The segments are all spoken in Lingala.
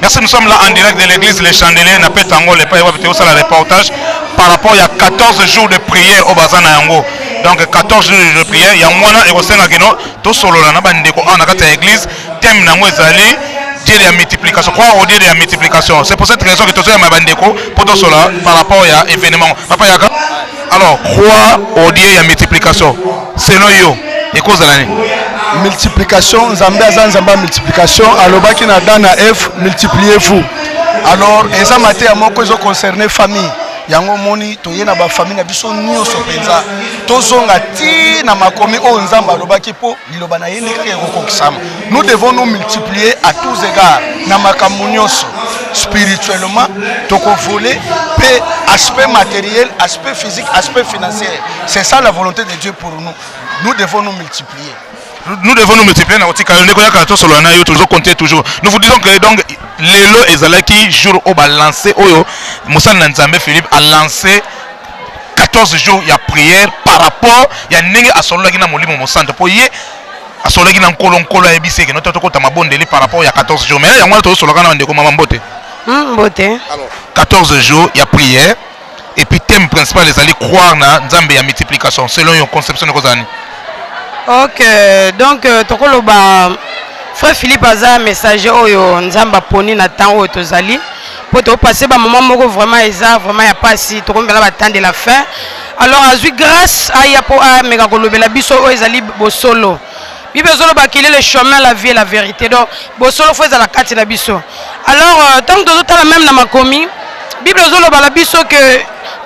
Merci, nous sommes là en direct de l'église Les Chandeliers, na Petango, le pays où ça le reportage par rapport à 14 jours de prière au Bazana Yango. Donc 14 jours de prière, il y a moins et au Sénat, tout solo là, on a l'église, thème Nango Zali, Dieu de la multiplication, croire au Dieu de la multiplication. C'est pour cette raison que tout ça m'a bandeko, pour tout cela, par rapport à l'événement. Alors, croire au Dieu de la multiplication, selon yo, et cause de l'année. Multiplication, Zambia Zamba multiplication, alobaki na dana F, multipliez-vous. Alors, eza maté à moko zo concerné famille. Yango moni toye na ba famille na biso nyonso penza. Tozonga ti na makomi o nzamba alobaki po liloba na yende kaka kokokisama. Nous devons nous multiplier à tous égards na makambo nyonso. Spirituellement, toko voler, paix, aspect matériel, aspect physique, aspect financier. C'est ça la volonté de Dieu pour nous. Nous devons nous multiplier. Nous devons nous multiplier. Toujours compter toujours. Nous vous disons que donc Lelo Ezalaki jour où va lancer Moussa Nanzambe Philippe a lancé 14 jours il y a prière par rapport il y a nenge à solo qui na molimo mo centre pour y à solo qui na nkolo et bise que notre côté mabondeli par rapport il y a 14 jours mais il y a moi solo kana ndeko mama mbote. Mbote. Alors 14 jours il y a prière et puis thème principal les allez croire na Nzambe ya multiplication selon une conception de Kozani. Ok, donc tokoloba frère Philippe Aza messager oyo Nzamba poni na temps oyo tozali pour te passer ba moment moko vraiment eza vraiment ya pasi tokombela ba temps de la fin. Alors azui grâce à ya po a mega kolobela biso oyo ezali bosolo. Bible zolo ba qu'il est le chemin la vie et la vérité. Donc bosolo faut za la kati na biso. Alors tant que tozotala même na makomi Bible zolo ba la biso que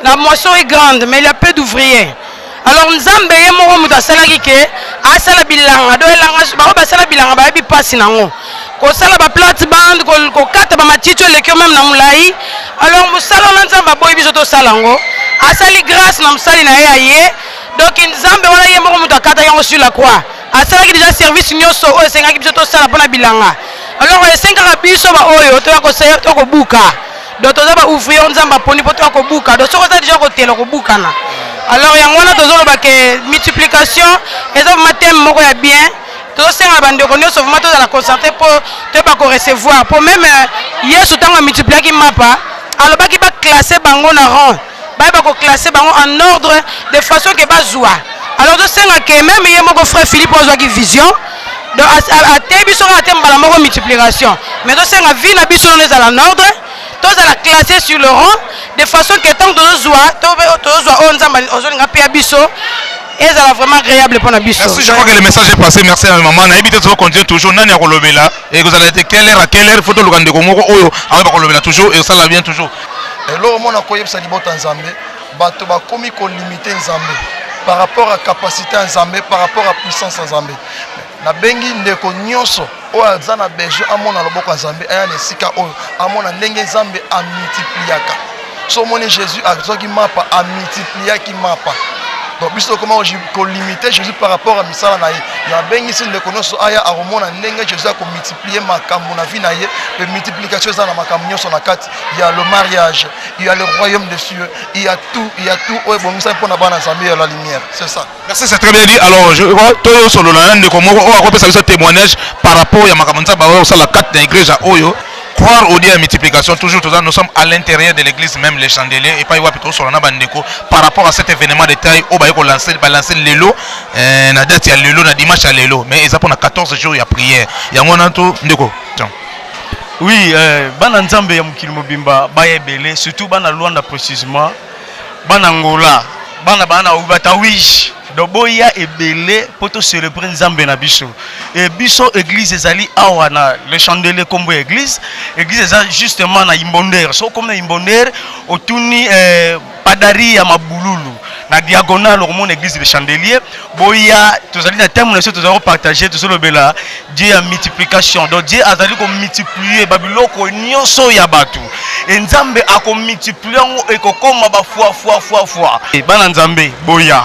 la moisson est grande mais il y a peu d'ouvriers. Alors Nzambe ye moko mutu asalaki ke asala bilanga do elanga ba basala bilanga ba bi pasi nango ko sala ba plate band ko kata ba matito lekio même na mulai. Alors musala na Nzamba boy biso to salango asali grâce na musali na ye donc Nzambe wana ye moko mutu akata yango sur la croix asalaki déjà service nyonso o sengaki biso to sala pona bilanga. Alors esengaka biso ba oyo to ya ko seya to ko buka donc to za ba ouvrier Nzamba poni poto ko buka donc so ko za déjà ko tela ko bukana. Alors il y a un que multiplication et ça matin moko ya bien tout ça on bande connaît sauf matin dans la concentrer pour te pas recevoir pour même hier tout temps multiplier qui mapa alors ba qui va classer bango na rang ba ko classer bango en ordre de façon que ba joie alors tout ça que même hier mon frère Philippe ozwa qui vision donc à tebiso à tembala moko multiplication mais tout ça vie na biso on est à l'ordre tous à la classer sur le rang de façon que tant que nous et ça vraiment agréable pour la biso. Merci, je crois que le message est passé. Merci à maman. On a évité de continuer toujours. Nani akolobela et vous allez être quelle heure à quelle heure photo le gande komoko oyo avec akolobela toujours et ça la vient toujours. Et là on a koyeb sa libota Nzambe bato ba komi ko limiter Nzambe par rapport à capacité Nzambe par rapport à puissance Nzambe. Na bengi ndeko nyonso o azana bejo amona loboko Nzambe aya nesika oyo amona ndenge Nzambe a multipliaka. So mon Jésus a qui mapa a multiplié qui mapa. Donc biso comment je limiter Jésus par rapport à misala na ye. Ya bengi si ndeko nyonso aya a romona ndenge Jésus a ko multiplier makambo na vie na ye, le multiplication ça na makambo nyonso na kati. Il y a le mariage, il y a le royaume des cieux, il y a tout o bon ça pour na bana Nzambe ya la lumière. C'est ça. Merci, c'est très bien dit. Alors je crois todo solo na ndeko moko o akope ça témoignage par rapport ya makambo nzaba o ça la carte de l'église oyo. Croire au Dieu à multiplication, toujours nous sommes à l'intérieur de l'église, même les chandeliers, et pas y plutôt sur la bandeko par rapport à cet événement de taille, au baïko lancer l'élo, na date il y a l'élo, na dimanche à l'élo, mais ils ont 14 jours il y a prière. Il y a un tout ndeko. Oui, bana nzambe ya mukili mobimba baye belé, surtout bana Luanda précisément, bana Angola, bana ubata wish. Donc boya ebele poto célébrer nzambe na biso et biso église ezali awa na le chandelier kombo église eza justement na Imbondere so comme na Imbondere otuni padari ya mabululu na diagonale au monde église le chandelier boya tozali na thème na tozali partager tozolobela Dieu a multiplication donc Dieu azali ko multiplier babiloko nyonso ya batu et nzambe ako multiplier ngo ekokoma ba fois et bana nzambe boya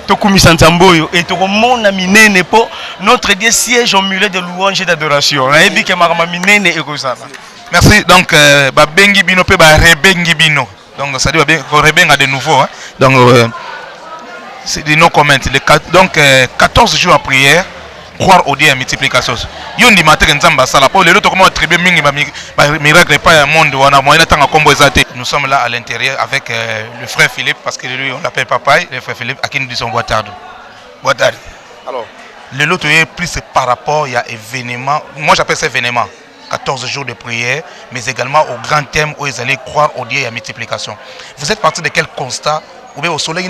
Tokumisa Nzamboyo et Tokomona minene po notre Dieu siège au milieu de louanges et d'adoration. Na yebi ke makama minene ekozala. Merci donc ba bengi bino pe ba rebengi bino. Donc ça dit ba rebenga de nouveau hein. Donc c'est des no comment donc 14 jours à prière croire au Dieu à multiplication. Yo ndi matin nzamba sala pour les autres comment attribuer mingi miracle pas un monde on a moyen tant combo exaté. Nous sommes là à l'intérieur avec le frère Philippe parce que lui on l'appelle papa, le frère Philippe à qui nous disons boa tarde. Boa tarde. Alors, le lot est plus par rapport il y a événement. Moi j'appelle ça événement. 14 jours de prière, mais également au grand thème où ils allaient croire au Dieu et à multiplication. Vous êtes parti de quel constat ou bien au soleil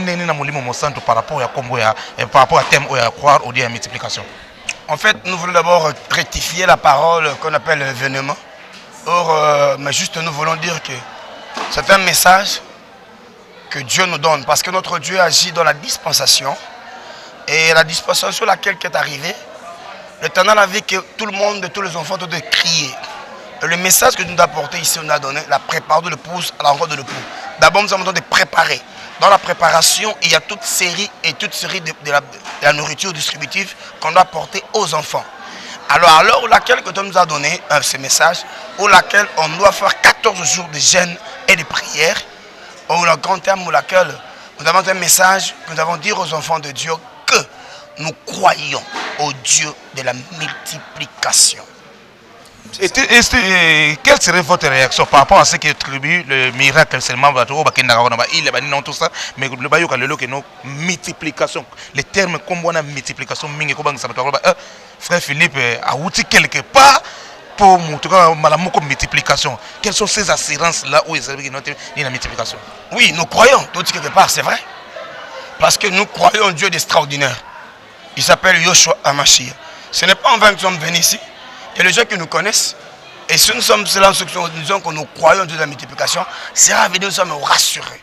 par rapport à combo par rapport à thème où à croire au Dieu et à multiplication? En fait, nous voulons d'abord rectifier la parole qu'on appelle l'événement. Or, mais juste nous voulons dire que c'est un message que Dieu nous donne parce que notre Dieu agit dans la dispensation et la dispensation sur laquelle est arrivé. L'Éternel a vu que tout le monde, tous les enfants doivent crier. Et le message que nous avons apporté ici, on a donné la préparation de l'épouse à l'endroit de l'époux. D'abord, nous avons besoin de préparer. Dans la préparation, il y a toute série de la nourriture distributive qu'on doit apporter aux enfants. Alors, à l'heure où laquelle que Dieu nous a donné ce message, où laquelle on doit faire 14 jours de jeûne et de prière, au grand terme où laquelle nous avons un message que nous avons dit aux enfants de Dieu que nous croyons au Dieu de la multiplication. Et quelle serait votre réaction par rapport à ce qui attribue le miracle seulement tout ça, mais le multiplication, les termes comme on a multiplication, frère Philippe a outil quelque part pour multiplication. Quelles sont ces assurances là où ils ont une multiplication? Oui, nous croyons tout quelque part, c'est vrai. Parce que nous croyons en Dieu d'extraordinaire. Il s'appelle Yoshua Amashia. Ce n'est pas en vain que nous sommes venus ici. Il y a les gens qui nous connaissent. Et si nous sommes là, nous disons que nous croyons en Dieu de la multiplication, c'est à venir, nous sommes rassurés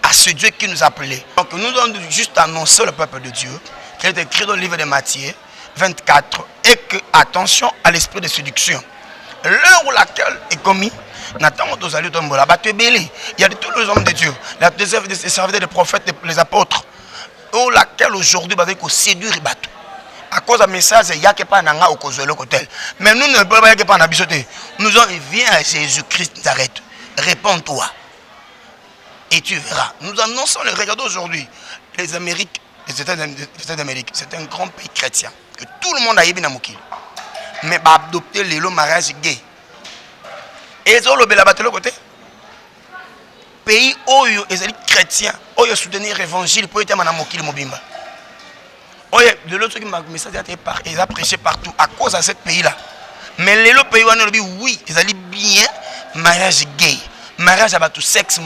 à ce Dieu qui nous a appelés. Donc nous devons juste annoncer le peuple de Dieu, qui est écrit dans le livre de Matthieu 24, et que, attention à l'esprit de séduction. L'heure où laquelle est commis, il y a de tous les hommes de Dieu, les serviteurs, des prophètes, les apôtres, où laquelle aujourd'hui, il faut séduire les bateaux. À cause d'un message, il n'y a pas de côté. Mais nous ne pouvons pas bisoter. Nous disons, viens à Jésus-Christ, t'arrête. Réponds-toi. Et tu verras. Nous annonçons le regard d'aujourd'hui. Les Amériques, les États d'Amérique, c'est un grand pays chrétien. Que tout le monde a ébi Namoukil. Mais va adopter le mariage gay. Et ils ont le l'autre côté. Pays où ils sont chrétiens, où ils soutenir l'évangile pour être Namoukil Mobimba. De l'autre message ils ont prêché partout à cause de ce pays-là. Mais les autres pays, oui, ils allaient bien mariage gay, mariage à tout sexe,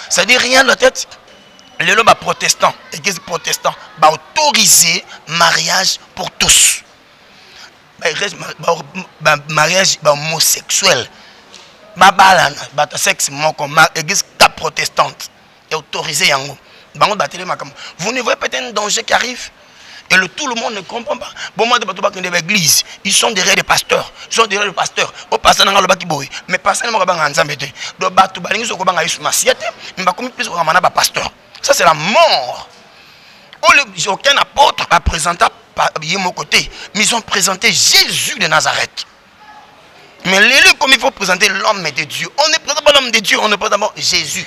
c'est-à-dire rien de la tête. Les autres protestants, l'église protestante, va autoriser mariage pour tous. Mariage homosexuel, sexe, l'église protestante est autorisée. Vous ne voyez peut-être un danger qui arrive. Et tout le monde ne comprend pas. Bon, moi, de l'église, ils sont derrière les pasteurs. Ils sont derrière les pasteurs. Au pasteur, dans le baki boy. Mais pasteur, il y a un zambété. Donc, batou balingi so kobanga yesu masiete. Mais ba komi plus ramana ba pasteur. Ça c'est la mort. Aucun apôtre a présenté mon côté, mais ils ont présenté Jésus de Nazareth. Mais les comme il faut présenter l'homme de Dieu. On ne présente pas l'homme de Dieu, on ne présente d'abord Jésus.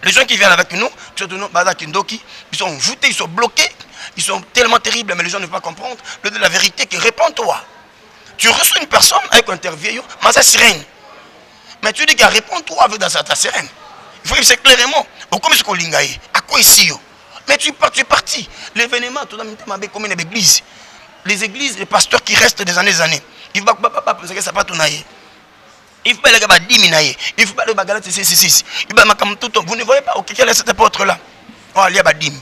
Les gens qui viennent avec nous, ils sont voûtés, ils sont bloqués, ils sont tellement terribles, mais les gens ne peuvent pas comprendre. Le de la vérité qui réponds-toi. Tu reçois une personne avec un interview, mais c'est sirène. Mais tu dis qu'elle réponds-toi avec ta sirène. Il faut que c'est clairement. Comme ce qu'on lingaye, à quoi ici? Mais tu es parti. L'événement, tout le monde comme une église. Les églises, les pasteurs qui restent des années. Ils ne vont pas penser que ça va tout naïe. Il faut pas les diminuer. Il faut pas les bagaler vous ne voyez pas quel est cet apôtre là. Oh, il y a dim.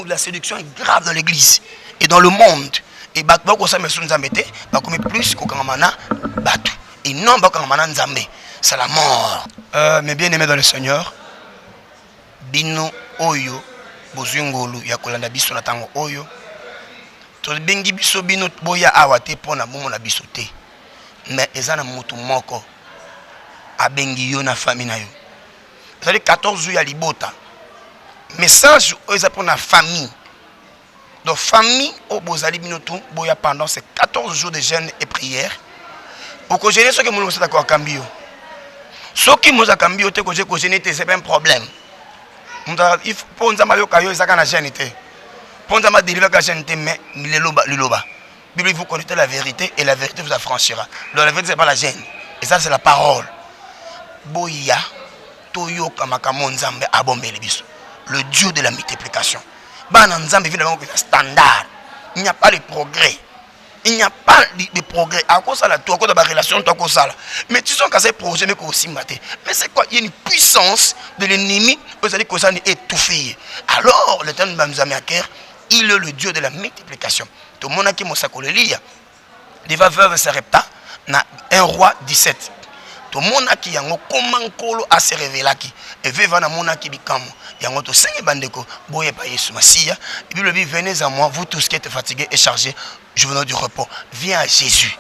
La séduction est grave dans l'église et dans le monde. Et plus et non c'est la mort. Mais bien aimé dans le Seigneur, bino oyo bozungolu ya kolanda biso na tango oyo to bengi biso bino boya awate pona bomo na biso te. Mais ezana mutu moko abengi yo na famille na yo. C'est-à-dire 14 jours ya libota. Message eza pour na famille. Donc famille au bozali binotu boya pendant ces 14 jours de jeûne et prière. Pour que jeûner ce que nous sommes d'accord cambio. Ce qui nous a cambio te que jeûner c'est pas un problème. Il faut pour nous amayo kayo ezaka na jeûne te. Pendant ma dérive que j'ai mais le loba. Bible, vous connaissez la vérité et la vérité vous affranchira. Donc la vérité, c'est pas la gêne. Et ça, c'est la parole. Boya, Toyo Kamakamon Nzambe abombele biso. Le Dieu de la multiplication. Bana Nzambe, évidemment, c'est un standard. Il n'y a pas de progrès. Il n'y a pas de progrès. À cause de la relation, à cause de ça. Mais tu sens que c'est projet, mais aussi maté. Mais c'est quoi? Il y a une puissance de l'ennemi. Vous allez que ça est étouffé. Alors, le temps de Bamzami Aker, il est le Dieu de la multiplication. Tout le monde qui m'a sacré le lit. Il va veuve Sarepta, na 1 roi 17. Tout le monde qui a comment kolo à se révéler qui. Et veva na mona qui bikamo. Yango to senge bandeko, boye pa Yesu Masia. Et puis le dit venez à moi, vous tous qui êtes fatigués et chargés, je vous donne du repos. Viens à Jésus.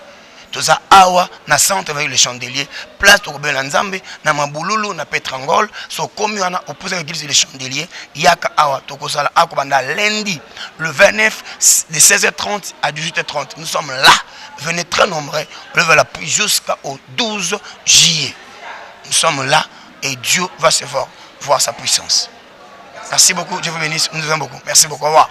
Tout ça awa na centre avec le chandelier, place to kobela nzambe na mabululu na petrangol, so komi wana opposé l'église le chandelier, yaka awa to kosala akobanda lundi le 29 de 16h30 à 18h30. Nous sommes là. Venez très nombreux, levez la pluie jusqu'au 12 juillet. Nous sommes là et Dieu va se voir sa puissance. Merci beaucoup, Dieu vous bénisse, nous vous aimons beaucoup. Merci beaucoup, au revoir.